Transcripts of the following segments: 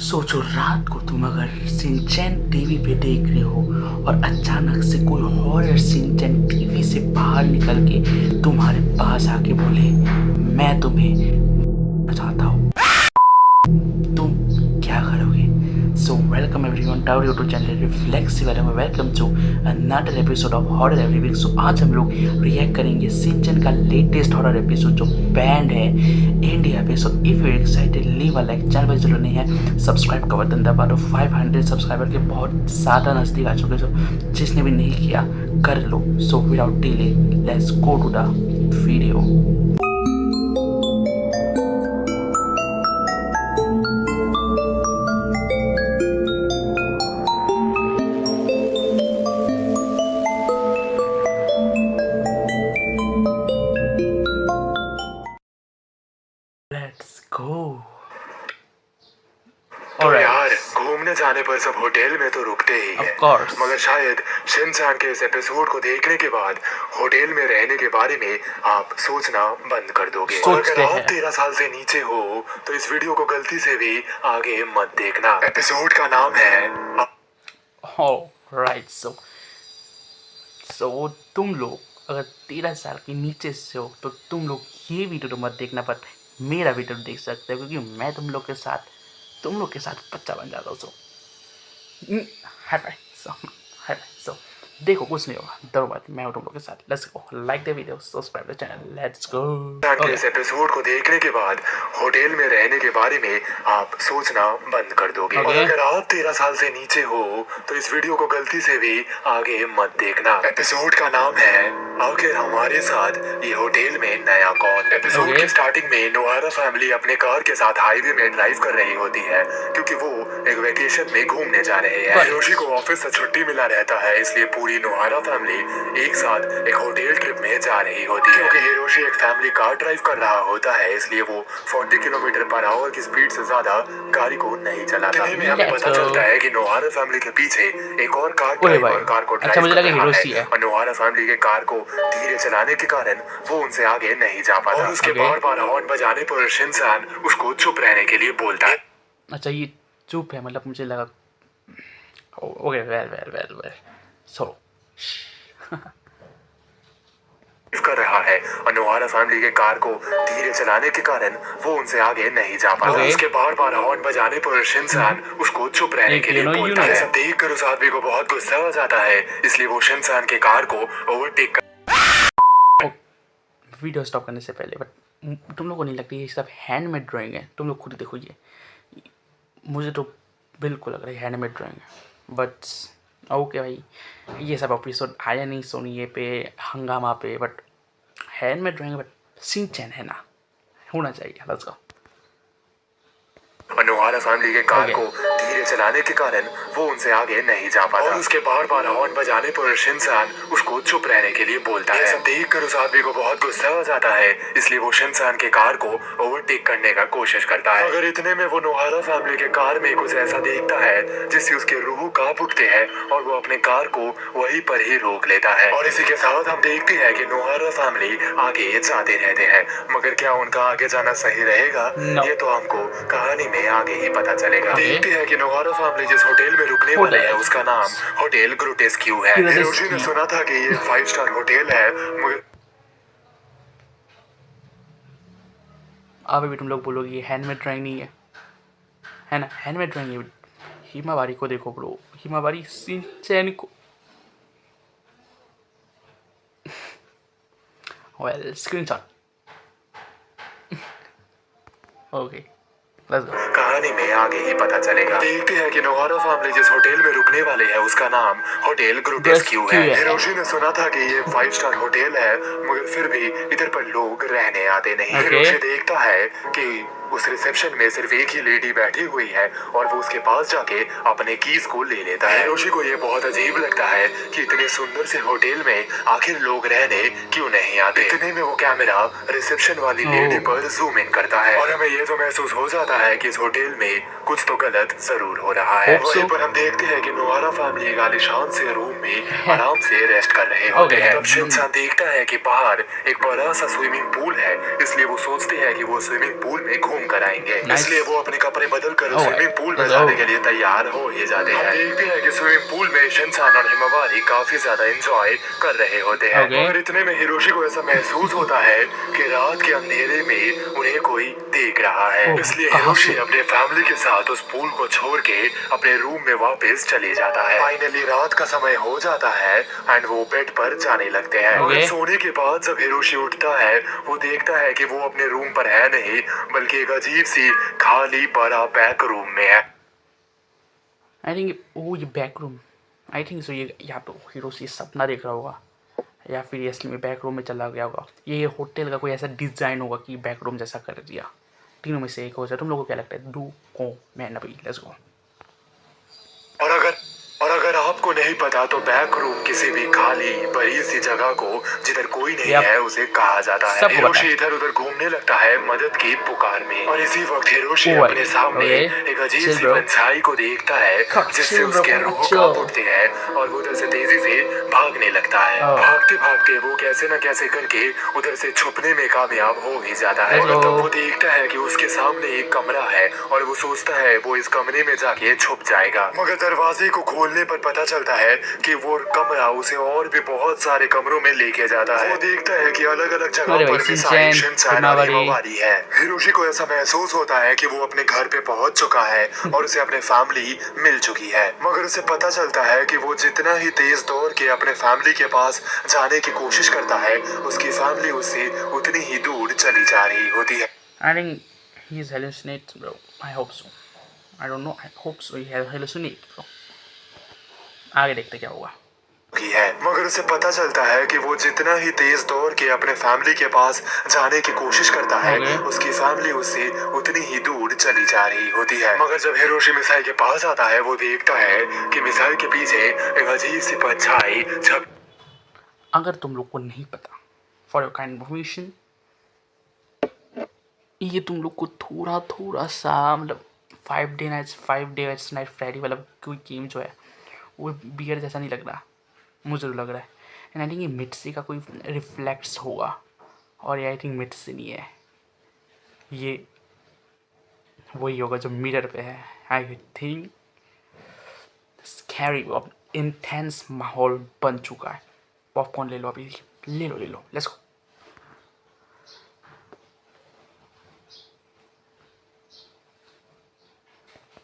सोचो रात को तुम अगर सिंचैन टीवी पे देख रहे हो और अचानक से कोई हॉरर सिंचैन टीवी से बाहर निकल के तुम्हारे पास आके बोले मैं तुम्हें चाहता हूँ, तुम क्या करोगे? So welcome everyone to our YouTube channel reflexive and welcome to another episode of horror every week. So आज हम लोग रिएक्ट करेंगे सिंचन का लेटेस्ट हॉरर एपिसोड जो बैंड है इंडिया पे। So if you excited leave a like, channel पर जरूर नहीं है सब्सक्राइब का बटन दबा दो। 500 सब्सक्राइबर के बहुत ज़्यादा नज़दीक आ चुके। सो जिसने भी नहीं किया कर लो। So without delay let's go to the video. Let's go. तो यार घूमने जाने पर सब होटल में तो रुकते ही हैं। Of course. मगर शायद शिनचैन के इस एपिसोड को देखने के बाद होटल में रहने के बारे में आप सोचना बंद कर दोगे। और अगर आप 13 साल से नीचे हो तो इस वीडियो को गलती से भी आगे मत देखना। एपिसोड का नाम है राइट। सो तुम लोग अगर 13 साल के नीचे से हो तो तुम लोग ये वीडियो तो मत देखना, पर मेरा वीडियो देख सकते हो क्योंकि मैं तुम लोग के साथ बच्चा बन जाता हूँ। Hi bye. सो देखो कुछ नहीं होगा, डरो मत, मैं हूँ तुम लोग के साथ। Let's go, like the video, subscribe the channel, let's go. इस एपिसोड को देखने के बाद होटल में रहने के बारे में आप सोचना बंद कर दोगे। और अगर आप 13 साल से नीचे हो तो इस वीडियो को गलती से भी आगे मत देखना। एपिसोड का नाम है आखिर हमारे साथ ये होटल में नया कौन। एपिसोड की स्टार्टिंग में नोहारा फैमिली अपने कार के साथ हाईवे में ड्राइव कर रही होती है क्योंकि वो एक वेकेशन में घूमने जा रहे हैं। हिरोशी को ऑफिस से छुट्टी मिला रहता है, इसलिए पूरी नोहारा फैमिली एक साथ एक होटल ट्रिप में जा रही होती है। क्योंकि हिरोशी एक फैमिली कार ड्राइव कर रहा होता है, इसलिए वो 40 किलोमीटर पर आवर की स्पीड से ज्यादा गाड़ी को नहीं चलाता। में हमें पता चलता है कि नोहारा फैमिली के पीछे एक और कार ड्राइवर कार को ड्राइव कर रहा है और नोहारा फैमिली के कार को धीरे चलाने के कारण वो उनसे आगे नहीं जा पाता। और उसके बार-बार हॉर्न बजाने पर शिनचैन उसको चुप रहने के लिए बोलता है। अच्छा ये चुप है, मतलब मुझे लगा ओके वेल सो कर रहा है और नोहारा फैमिली के कार को धीरे चलाने के कारण वो उनसे आगे नहीं जा पाता। उसके बार-बार हॉर्न बजाने पर शिनचैन उसको चुप रहने के लिए बोलता है। सब देखकर उस आदमी को बहुत गुस्सा आ जाता है, इसलिए वो शिनचैन के कार को ओवरटेक कर वीडियो स्टॉप करने से पहले, बट तुम लोग को नहीं लगती ये सब हैंडमेड ड्राइंग है? तुम लोग खुद देखो, ये मुझे तो बिल्कुल लग रहा है हैंडमेड ड्राइंग है। बट ओके भाई, ये सब एपिसोड आया नहीं सोनी पे, हंगामा पे, but handmade drawing, but Shinchan है ना, होना चाहिए। Let's go. और नोहारा फैमिली के कार को धीरे चलाने के कारण वो उनसे आगे नहीं जा पाता। और उसके बार-बार हॉर्न बजाने पर शिनचैन उसको चुप रहने के लिए बोलता है। सब देखकर उस आदमी को बहुत गुस्सा आ जाता है, इसलिए वो शिनचैन के कार को ओवरटेक करने का कोशिश करता है। अगर इतने में वो नोहारा फैमिली के कार में कुछ ऐसा देखता है जिससे उसके रूह कांप उठते हैं और वो अपने कार को वहीं पर ही रोक लेता है। और इसी के साथ हम देखते हैं कि नोहारा फैमिली आगे जाते रहते हैं, मगर क्या उनका आगे जाना सही रहेगा? ये तो हमको कहानी में आगे ही पता चलेगा। देखते हैं कि नोहारा फैमिली जिस होटल में रुकने वाले हैं उसका नाम होटल ग्रोटेस्क्यू है। हिरोशी ने सुना था कि ये 5 स्टार होटल है, मगर अभी भी तुम लोग बोलोगे ये हैंडमेड ड्राइंग नहीं है ना? हैंडमेड ड्राइंग है। हिमावारी को देखो ब्रो, हिमावारी सिंचैन को वेल स्क्रीनशॉट ओके। कहानी में आगे ही पता चलेगा। देखते हैं कि नोहारा फैमिली जिस होटल में रुकने वाले हैं उसका नाम होटल ग्रोटेस्क्यू है। हिरोशी ने सुना था कि ये 5 स्टार होटल है, मगर फिर भी इधर पर लोग रहने आते नहीं। हिरोशी देखता है कि उस रिसेप्शन में सिर्फ एक ही लेडी बैठी हुई है और वो उसके पास जाके अपने कीज को ले लेता है। हिरोशी को ये बहुत अजीब लगता है कि इतने सुंदर से होटल में आखिर लोग रहने क्यों नहीं आते। इतने में वो कैमरा रिसेप्शन वाली लेडी पर जूम इन करता है और हमें ये तो महसूस हो जाता है कि इस होटल में कुछ तो गलत जरूर हो रहा है। वहीं पर हम देखते हैं कि नोहारा फैमिली एक आलीशान से रूम में आराम से रेस्ट कर रहे होते हैं। तब शिनचैन देखता है कि बाहर एक बड़ा सा स्विमिंग पूल है, इसलिए वो सोचते हैं कि वो स्विमिंग पूल में घूम कर आएंगे। Nice. इसलिए वो अपने कपड़े बदल कर Oh, स्विमिंग पूल में let's जाने go. के लिए तैयार हो ही जाते हैं। हम देखते हैं कि स्विमिंग पूल में शिनचान और हिमावारी काफी ज्यादा एंजॉय कर रहे होते हैं। Okay. मगर इतने में हिरोशी को ऐसा महसूस होता है कि रात के अंधेरे में उन्हें कोई देख रहा है। ओह, इसलिए कहाँ हिरोशी से? अपने फैमिली के साथ उस पूल को छोड़ के अपने रूम में वापस चले जाता है। फाइनली रात का समय हो जाता है एंड वो बेड पर जाने लगते हैं। Okay. मगर सोने के बाद जब हिरोशी उठता है वो देखता है कि वो अपने रूम पर है नहीं बल्कि एक अजीब सी खाली बड़ा बैक रूम में है। आई थिंक वो ये back room, I think so ये यहाँ पे हिरोशी सपना देख रहा होगा या फिर ये असली में बैक रूम में चला गया होगा। ये होटल का कोई ऐसा डिज़ाइन होगा कि बैक रूम जैसा कर दिया। तीनों में से एक हो जाए। तुम लोगों को क्या लगता है? डू को मैं नबी, लेट्स गो। और अगर आपको नहीं पता तो बैक रूम किसी भी खाली बड़ी सी जगह को जिधर कोई नहीं Yep. है उसे कहा जाता है। सबको पता हिरोशी है। इधर उधर घूमने लगता है मदद की पुकार में और इसी वक्त हिरोशी Oh, अपने सामने okay. एक अजीब Chill, सी bro. परछाई को देखता है जिससे Chill, bro. उसके रूह Chill. कांप उठते हैं और वो उधर से तेजी से भागने लगता है। Oh. भागते भागते वो कैसे न कैसे करके उधर से छुपने में कामयाब हो ही जाता है। Let's और go. तब वो देखता है कि उसके सामने एक कमरा है और वो सोचता है वो इस कमरे में जाके छुप जाएगा। मगर दरवाजे को खोलने पर पता चलता है कि वो कमरा उसे और भी बहुत सारे कमरों में लेके जाता है। वो देखता है कि अलग अलग जगह अरे पर भाई, मिसाइल, शिनचैन, शिनचैन और हिमावारी। हिमावारी है। हिरोशी को ऐसा महसूस होता है कि वो अपने घर पे पहुंच चुका है और उसे अपने फैमिली मिल चुकी है। मगर उसे पता चलता है कि वो जितना ही तेज दौड़ के अपने फैमिली के पास जाने की कोशिश करता है उसकी फैमिली उससे उतनी ही दूर चली जा रही होती है। I think he's hallucinate, bro. I hope so. I don't know. I hope so. He hallucinate, bro. आगे देखते क्या होगा। की है। मगर उसे पता चलता है कि वो जितना ही तेज दौड़ के अपने फैमिली के पास जाने की कोशिश करता है Okay. उसकी फैमिली उससे उतनी ही दूर चली जा रही होती है। मगर जब हिरोशी मिसाइल के पास आता है वो देखता है कि मिसाइल के पीछे एक अजीब सी परछाई छप। अगर तुम लोग को नहीं पता, फॉर योर काइंड इन्फॉर्मेशन, ये तुम लोग को थोड़ा थोड़ा सा मतलब 5 डेज नाइट फ्राइडे वाला कोई गेम जो है वो बियर जैसा नहीं लग रहा, मुझे जरूर लग रहा है। एंड आई थिंक ये मिड से का कोई रिफ्लेक्स होगा और ये आई थिंक मिड से नहीं है, ये वही होगा जो मिरर पे है। आई थिंक स्कैरी अब इंटेंस माहौल बन चुका है। पॉपकॉर्न ले लो अभी, ले लो लेट्स गो।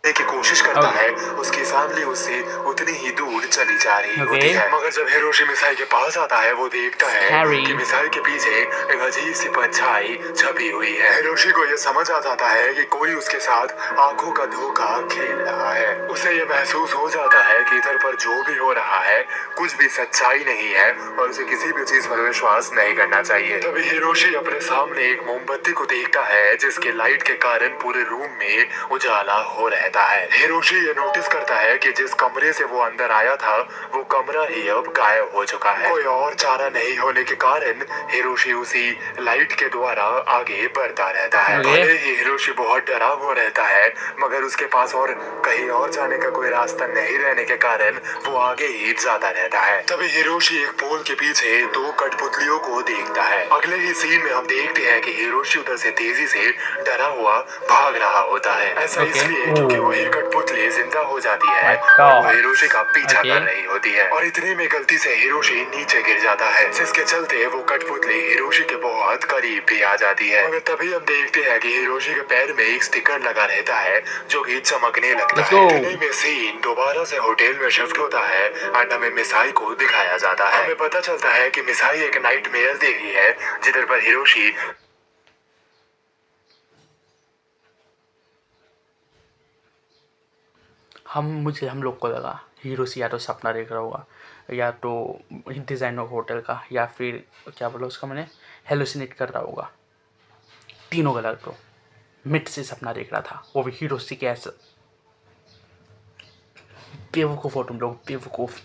की कोशिश करता है उसकी फैमिली उससे उतनी ही दूर चली जा रही होती है। मगर जब हिरोशी मिसाइल के पास आता है वो देखता है कि मिसाइल के पीछे एक अजीब सी परछाई छपी हुई है। हिरोशी को ये समझ आ जाता है कि कोई उसके साथ आंखों का धोखा खेल रहा है। उसे ये महसूस हो जाता है कि इधर पर जो भी हो रहा है कुछ भी सच्चाई नहीं है और उसे किसी भी चीज पर विश्वास नहीं करना चाहिए। तभी हिरोशी अपने सामने एक मोमबत्ती को देखता है जिसके लाइट के कारण पूरे रूम में उजाला हो रहता है। हिरोशी ये नोटिस करता है कि जिस कमरे से वो अंदर आया था वो कमरा ही अब गायब हो चुका है। कोई और चारा नहीं होने के कारण हिरोशी उसी लाइट के द्वारा आगे बढ़ता रहता है। भले ही हिरोशी बहुत डरा हुआ रहता है मगर उसके पास और कहीं और जाने का कोई रास्ता नहीं रहने के कारण वो आगे ही जाता रहता है। तभी हिरोशी एक पोल के पीछे 2 कठपुतलियों को देखता है। अगले ही सीन में हम देखते हैं कि हिरोशी उधर से तेजी से डरा हुआ भाग रहा होता है। ऐसा इसलिए क्योंकि वही कठपुतली जिंदा हो जाती है और वो हिरोशी का पीछा कर रही होती है और इतने में गलती से हिरोशी नीचे गिर जाता है जिसके चलते वो कठपुतली हिरोशी के बहुत करीब भी आ जाती है। मगर तभी हम देखते हैं कि हिरोशी के पैर में एक स्टिकर लगा रहता है जो कि चमकने लगता है। इतने में सीन दोबारा से होटल में शिफ्ट होता है एंड हमें मिसाई को दिखाया जाता है। हमें पता चलता है कि मिसाई एक नाइटमेयर देख रही है जिधर पर हिरोशी हम लोग को लगा हिरोशी या तो सपना देख रहा होगा या तो डिज़ाइनर होटल का या फिर क्या बोला उसका मैंने हेलुसिनेट कर रहा होगा। तीनों गलत ब्रो। मिड से सपना देख रहा था वो भी हिरोशी के ऐसा। बेवकूफ़ हो तुम लोग, बेवकूफ़।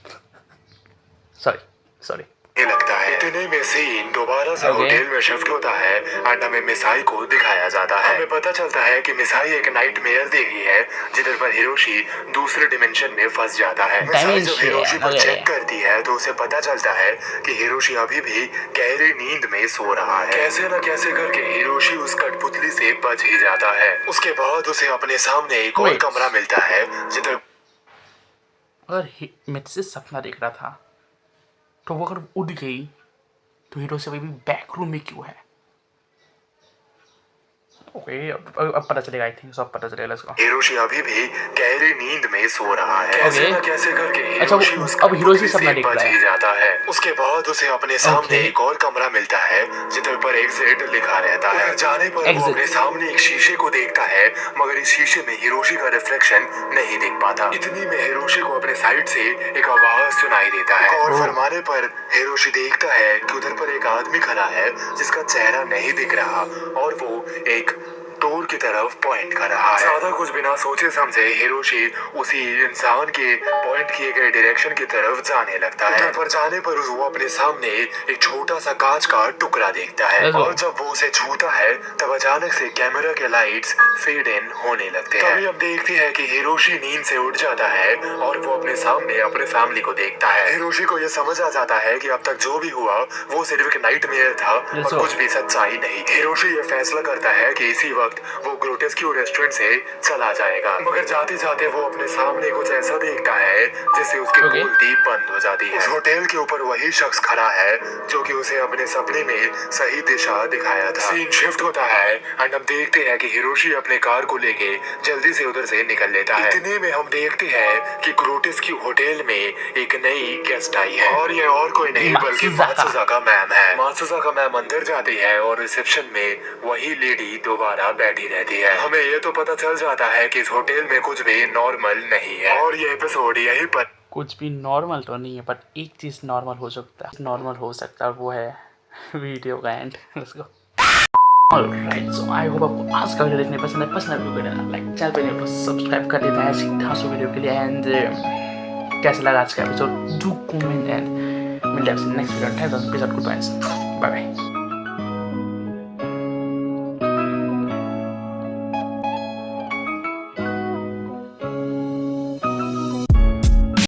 सॉरी लगता है। इतने में सीन दोबारा से Okay. होटल में शिफ्ट होता है एंड हमें मिसाई को दिखाया जाता है। हमें पता चलता है कि मिसाई एक नाइटमेयर देख रही है जिधर पर हिरोशी दूसरे डिमेंशन में फंस जाता है। मिसाई जब हिरोशी पर Okay. चेक करती है तो उसे पता चलता है कि हिरोशी अभी भी गहरी नींद में सो रहा है। कैसे न कैसे करके हिरोशी उस कठपुतली से बच ही जाता है। उसके बाद उसे अपने सामने एक और Wait. कमरा मिलता है जिधर अगर मुझसे सपना देख रहा था तो वो अगर उड़ गई तो हीरो से अभी भी बैक रूम में क्यों है? ओके, अब पता चलेगा। आई थिंक सब पता चलेगा इसको। हिरोशी अभी भी गहरी नींद में सो रहा है। कैसे Okay. न कैसे करके अच्छा, हिरोशी वो- उस अब हिरोशी कठपुतली सपना से देख बच रहा है। ही जाता है। उसके बाद उसे अपने सामने Okay. एक और कमरा मिलता है जिधर पर एग्जिट लिखा रहता है। जाने पर वो Exit. अपने सामने एक शीशे को देखता है मगर इस शीशे में हिरोशी का रिफ्लेक्शन नहीं दिख पाता। इतनी में हिरोशी को अपने साइड से एक आवाज सुनाई देता है और Oh. फरमाने पर हिरोशी देखता है कि उधर पर एक आदमी खड़ा है जिसका चेहरा नहीं दिख रहा और वो एक डोर की तरफ पॉइंट कर रहा है। ज्यादा कुछ बिना सोचे समझे हिरोशी उसी इंसान के पॉइंट किए गए डायरेक्शन की तरफ जाने लगता है। उधर पर जाने पर वो अपने सामने एक छोटा सा कांच का टुकड़ा देखता है और जब वो उसे छूता है तब अचानक से कैमरा के लाइट्स फेड इन होने लगते हैं। तभी हम देखते हैं कि हिरोशी नींद से उठ जाता है और वो अपने सामने अपने फैमिली को देखता है। हिरोशी को ये समझ आ जाता है कि अब तक जो भी हुआ वो सिर्फ एक नाइटमेयर था और कुछ भी सच्चाई नहीं थी। हिरोशी ये फैसला करता है कि इसी वक्त वो ग्रोटेस्क्यू रेस्टोरेंट से चला जाएगा मगर जाते जाते वो अपने सामने कुछ ऐसा देखता है जिससे उसकी Okay. बोलती बंद हो जाती है। उस होटल के ऊपर वही शख्स खड़ा है जो कि उसे अपने सपने में सही दिशा दिखाया था। सीन शिफ्ट होता है एंड हम देखते हैं कि हिरोशी अपने कार को लेके जल्दी से उधर से निकल लेता है। इतने में हम देखते हैं कि ग्रोटेस्क्यू होटल में एक नई गेस्ट आई है और ये और कोई नहीं बल्कि मात्सुजाका मैम है। मात्सुजाका मैम अंदर जाती है और रिसेप्शन में वही लेडी दोबारा बैठी रहती है। हमें ये तो पता चल जाता है कि इस होटल में कुछ भी नॉर्मल नहीं है और ये एपिसोड यहीं पर कुछ भी नॉर्मल तो नहीं है, बट एक चीज़ नॉर्मल हो सकता है, वो है वीडियो का and. Let's go. Alright, so I hope आपको आज का वीडियो देखने पसंद है वीडियो को लाइक, चैनल पे नहीं तो सब्सक्राइब कर लेना है सीधा सो वीडियो के लिए। एंड कैसा लगा आज का एपिसोड डू कमेंट एंड मिलते हैं next video. Thanks, goodbye bye.